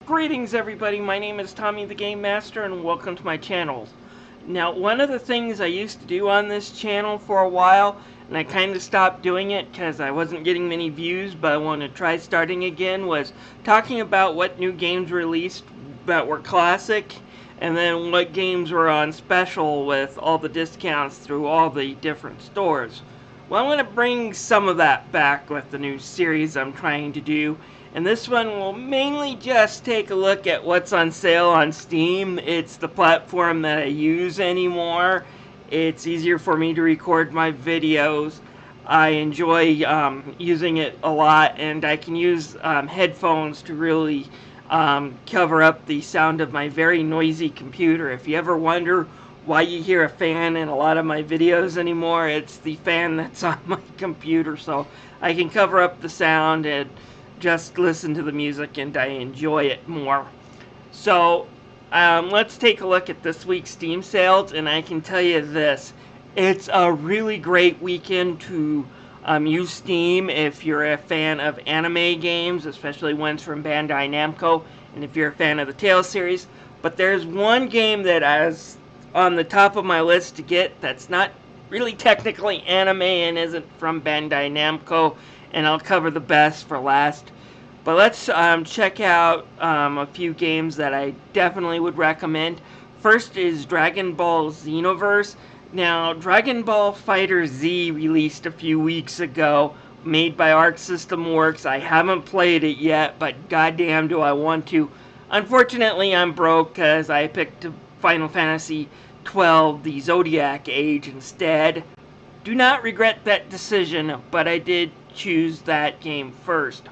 Greetings everybody, my name is Tommy the Game Master and welcome to my channel. Now, one of the things I used to do on this channel for a while, and I kind of stopped doing it because I wasn't getting many views, but I want to try starting again, was talking about what new games released that were classic, and then what games were on special with all the discounts through all the different stores. Well, I'm going to bring some of that back with the new series I'm trying to do. And this one will mainly just take a look at what's on sale on Steam. It's the platform that I use anymore. It's easier for me to record my videos. I enjoy using it a lot, and I can use headphones to really cover up the sound of my very noisy computer. If you ever wonder why you hear a fan in a lot of my videos anymore, it's the fan that's on my computer, so I can cover up the sound and just listen to the music, and I enjoy it more. So let's take a look at this week's Steam sales, and I can tell you this: it's a really great weekend to use Steam if you're a fan of anime games, especially ones from Bandai Namco, and if you're a fan of the Tales series. But there's one game that is on the top of my list to get that's not really technically anime and isn't from Bandai Namco, and I'll cover the best for last. But let's check out a few games that I definitely would recommend. First is Dragonball Xenoverse. Now, Dragon Ball FighterZ released a few weeks ago, made by Arc System Works. I haven't played it yet, but goddamn do I want to. Unfortunately, I'm broke because I picked Final Fantasy XII, the Zodiac Age, instead. Do not regret that decision, but I did choose that game first.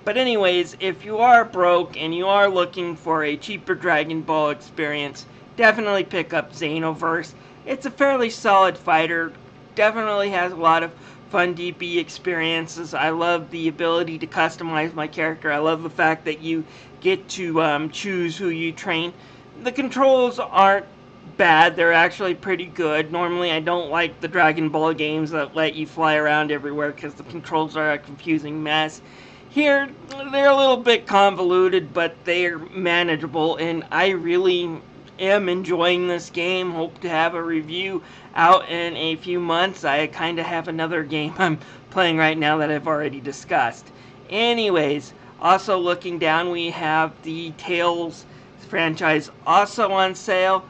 But anyways, if you are broke and you are looking for a cheaper Dragon Ball experience, definitely pick up Xenoverse. It's a fairly solid fighter, definitely has a lot of fun DP experiences. I love the ability to customize my character. I love the fact that you get to choose who you train. The controls aren't bad, they're actually pretty good. Normally I don't like the Dragon Ball games that let you fly around everywhere because the controls are a confusing mess. Here, they're a little bit convoluted, but they're manageable, and I really am enjoying this game. Hope to have a review out in a few months. I kind of have another game I'm playing right now that I've already discussed. Anyways, also looking down, we have the Tales franchise also on sale.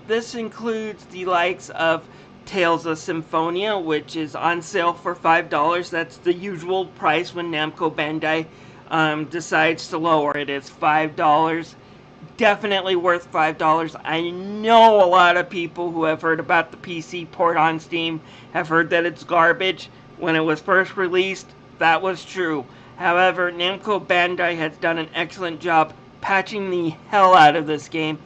This includes the likes of Tales of Symphonia, which is on sale for $5. That's the usual price when Namco Bandai decides to lower it. It's $5. Definitely worth $5. I know a lot of people who have heard about the PC port on Steam have heard that it's garbage. When it was first released, that was true. However, Namco Bandai has done an excellent job patching the hell out of this game.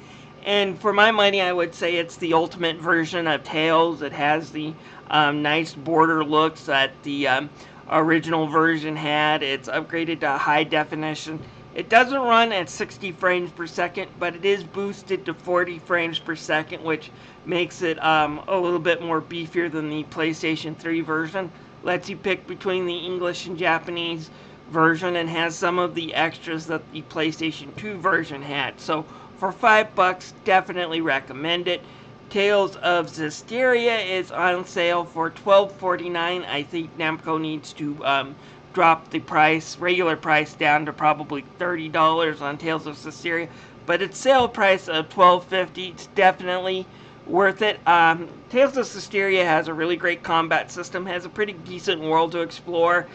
And for my money, I would say it's the ultimate version of Tales. It has the nice border looks that the original version had. It's upgraded to high definition. It doesn't run at 60 frames per second, but it is boosted to 40 frames per second, which makes it a little bit more beefier than the PlayStation 3 version. Lets you pick between the English and Japanese version, and has some of the extras that the PlayStation 2 version had. So for $5, definitely recommend it. Tales of Zestiria is on sale for $12.49. I think Namco needs to drop the price, regular price, down to probably $30 on Tales of Zestiria. But its sale price of $12.50, it's definitely worth it. Tales of Zestiria has a really great combat system, has a pretty decent world to explore.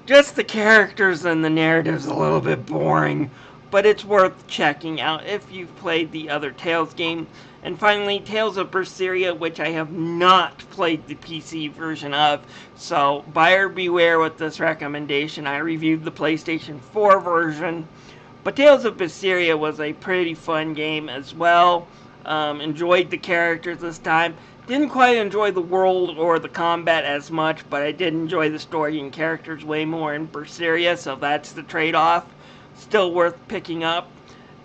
Just the characters and the narrative's a little bit boring, but it's worth checking out if you've played the other Tales game. And finally, Tales of Berseria, which I have not played the PC version of, so buyer beware with this recommendation. I reviewed the PlayStation 4 version, but Tales of Berseria was a pretty fun game as well. Enjoyed the characters this time. Didn't quite enjoy the world or the combat as much, but I did enjoy the story and characters way more in Berseria, so that's the trade-off. Still worth picking up.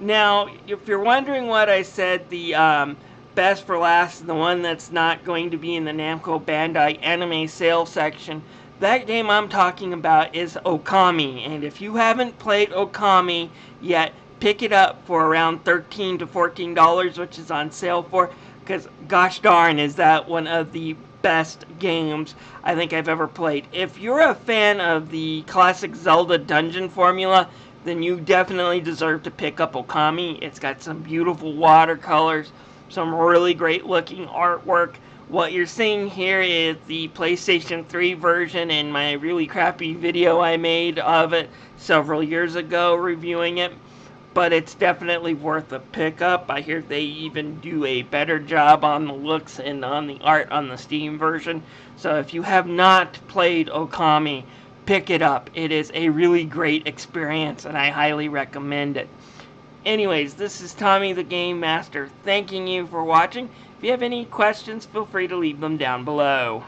Now, if you're wondering what I said, the best for last, the one that's not going to be in the Namco Bandai anime sale section, That game I'm talking about is Okami, and if you haven't played Okami yet, pick it up for around $13 to $14, which is on sale for, because gosh darn is that one of the best games I think I've ever played. If you're a fan of the classic Zelda dungeon formula, then you definitely deserve to pick up Okami. It's got some beautiful watercolors, some really great looking artwork. What you're seeing here is the PlayStation 3 version in my really crappy video I made of it several years ago reviewing it. But it's definitely worth a pickup. I hear they even do a better job on the looks and on the art on the Steam version. So if you have not played Okami, pick it up. It is a really great experience and I highly recommend it. Anyways, this is Tommy the Game Master thanking you for watching. If you have any questions, feel free to leave them down below.